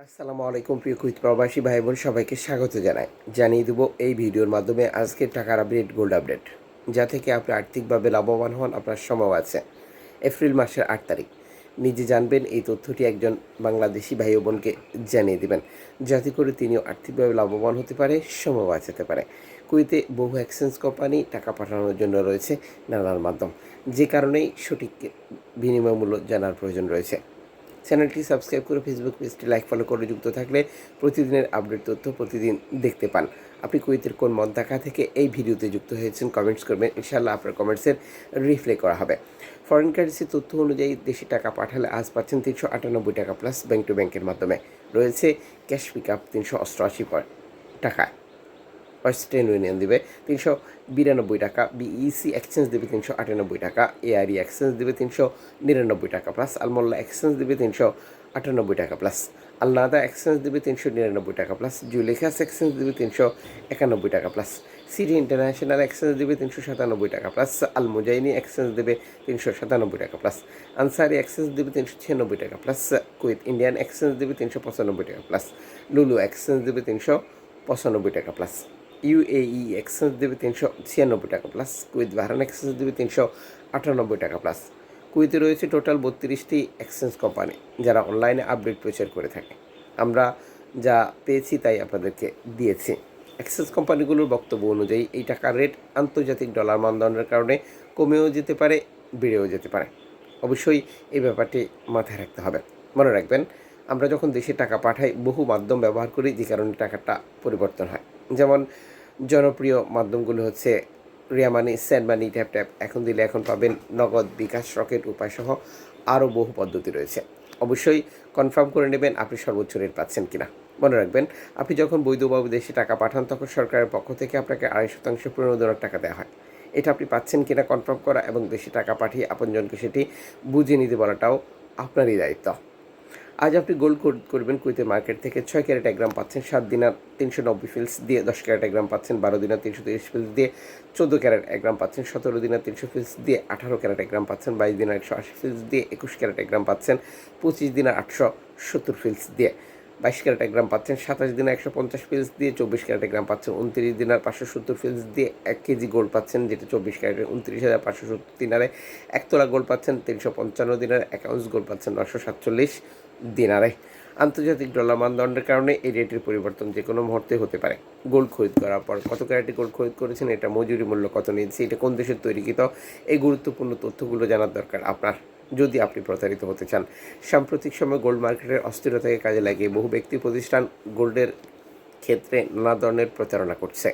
আসসালামু আলাইকুম প্রিয় কুইত প্রবাসী ভাই বোন সবাইকে স্বাগত জানাই। জানিয়ে দেবো এই ভিডিওর মাধ্যমে আজকের টাকার আপডেট, গোল্ড আপডেট, যা থেকে আপনি আর্থিকভাবে লাভবান হন। আপনার সময় আছে এপ্রিল মাসের 8 তারিখ। নিজে জানবেন এই তথ্যটি একজন বাংলাদেশি ভাই ও বোনকে জানিয়ে দেবেন, যাতে করে তিনিও আর্থিকভাবে লাভবান হতে পারে, সময় বাঁচাতে পারে। কুইতে বহু এক্সচেঞ্জ কোম্পানি টাকা পাঠানোর জন্য রয়েছে নানান মাধ্যম, যে কারণেই সঠিক বিনিময় মূল্য জানার প্রয়োজন রয়েছে। চ্যানেলটি সাবস্ক্রাইব করে ফেসবুক পেজটি লাইক ফলো করে যুক্ত থাকলে প্রতিদিনের আপডেট তথ্য প্রতিদিন দেখতে পান। আপনি কুয়েতের কোন মন্তাকা থেকে এই ভিডিওতে যুক্ত হয়েছেন কমেন্টস করবেন, ইনশাআল্লাহ আপনার কমেন্টসের রিপ্লাই করা হবে। ফরেন কারেন্সি তথ্য অনুযায়ী দেশি টাকা পাঠালে আজ পাচ্ছেন 398 টাকা প্লাস ব্যাংক টু ব্যাংকের মাধ্যমে। রয়েছে ক্যাশ পিক আপ 388 টাকায়। ওয়েস্টার্ন ইউনিয়ন দেবে 392 টাকা, বিইসি এক্সচেঞ্জ দেবে 398 টাকা, এআরই এক্সচেঞ্জ দেবে 399 টাকা প্লাস, আলমোল্লা এক্সচেঞ্জ দেবে 398 টাকা প্লাস, আলনাদা এক্সচেঞ্জ দেবে 399 টাকা প্লাস, জুলেখাস এক্সচেঞ্জ দেবে 391 টাকা প্লাস, সিটি ইন্টারন্যাশনাল এক্সচেঞ্জ দেবে 397 টাকা প্লাস, আল মুজাইনি এক্সচেঞ্জ দেবে 397 টাকা প্লাস, আনসারি এক্সচেঞ্জ দেবে 396 টাকা প্লাস, কুয়েত ইন্ডিয়ান এক্সচেঞ্জ দেবে 395 টাকা প্লাস, লুলু এক্সচেঞ্জ দেবে 395 টাকা প্লাস, ইউএই এক্সচেঞ্জ দেবে 396 টাকা প্লাস, কুয়েত বাহরান এক্সচেঞ্জ দেবে 398 টাকা প্লাস। কুয়েতে রয়েছে টোটাল 32টি এক্সচেঞ্জ কোম্পানি, যারা অনলাইনে আপডেট প্রচার করে থাকে। আমরা যা পেয়েছি তাই আপনাদেরকে দিয়েছি। এক্সচেঞ্জ কোম্পানিগুলোর বক্তব্য অনুযায়ী এই টাকার রেট আন্তর্জাতিক ডলার মানদণ্ডের কারণে কমেও যেতে পারে, বেড়েও যেতে পারে। অবশ্যই এই ব্যাপারটি মাথায় রাখতে হবে। মনে রাখবেন, আমরা যখন দেশে টাকা পাঠাই বহু মাধ্যম ব্যবহার করি, যে কারণে টাকাটা পরিবর্তন হয়। যেমন জনপ্রিয় মাধ্যমগুলো হচ্ছে রিয়া মানি, সেন্ড মানি, ট্যাপ ট্যাপ, এখন দিলে এখন পাবেন, নগদ, বিকাশ, রকেট উপায় সহ আরও বহু পদ্ধতি রয়েছে। অবশ্যই কনফার্ম করে নেবেন আপনি সর্বোচ্চ রেট পাচ্ছেন কিনা। মনে রাখবেন, আপনি যখন বৈধভাবে দেশে টাকা পাঠান তখন সরকারের পক্ষ থেকে আপনাকে 2.5% প্রণোদনার টাকা দেওয়া হয়। এটা আপনি পাচ্ছেন কিনা কনফার্ম করা এবং দেশে টাকা পাঠিয়ে আপনজনকে সেটি বুঝে নিতে বলাটাও আপনারই দায়িত্ব। আজ আপনি গোল্ড করবেন কুয়েতের মার্কেট থেকে। 6 ক্যারেট 1 গ্রাম পাচ্ছেন 7 দিনার 390 ফিলস দিয়ে, 10 ক্যারেট 1 গ্রাম পাচ্ছেন 12 দিনার 330 ফিলস দিয়ে, 14 ক্যারেট 1 গ্রাম পাচ্ছেন 17 দিনার 300 ফিলস দিয়ে, 18 ক্যারেট 1 গ্রাম পাচ্ছেন 22 দিনার 180 ফিলস দিয়ে, 21 ক্যারেট 1 গ্রাম পাচ্ছেন 25 দিনার 870 ফিলস দিয়ে, 22 ক্যারেট 1 গ্রাম পাচ্ছেন 27 দিনার 150 ফিলস দিয়ে, 24 ক্যারেট 1 গ্রাম পাচ্ছেন 29 দিনার 570 ফিলস দিয়ে, 1 কেজি গোল্ড পাচ্ছেন যেটা 24 ক্যারেটের 29,570 দিনারে, 1 তোলা গোল্ড পাচ্ছেন 355 দিনারে, 1 আউন্স গোল্ড পাচ্ছেন 947 দিনারে। আন্তর্জাতিক ডলার মানদণ্ডের কারণে এই রেটের পরিবর্তন যে কোনো মুহূর্তে হতে পারে। গোল্ড খরিদ করার পর কত ক্যারেটে গোল্ড খরিদ করেছেন, এটা মজুরি মূল্য কত নিয়েছে, এটা কোন দেশের তৈরিকৃত, এই গুরুত্বপূর্ণ তথ্যগুলো জানার দরকার আপনার, যদি আপনি প্রতারিত হতে চান। সাম্প্রতিক সময় গোল্ড মার্কেটের অস্থিরতাকে কাজে লাগিয়ে বহু ব্যক্তি প্রতিষ্ঠান গোল্ডের ক্ষেত্রে নানা ধরনের প্রচারণা করছে।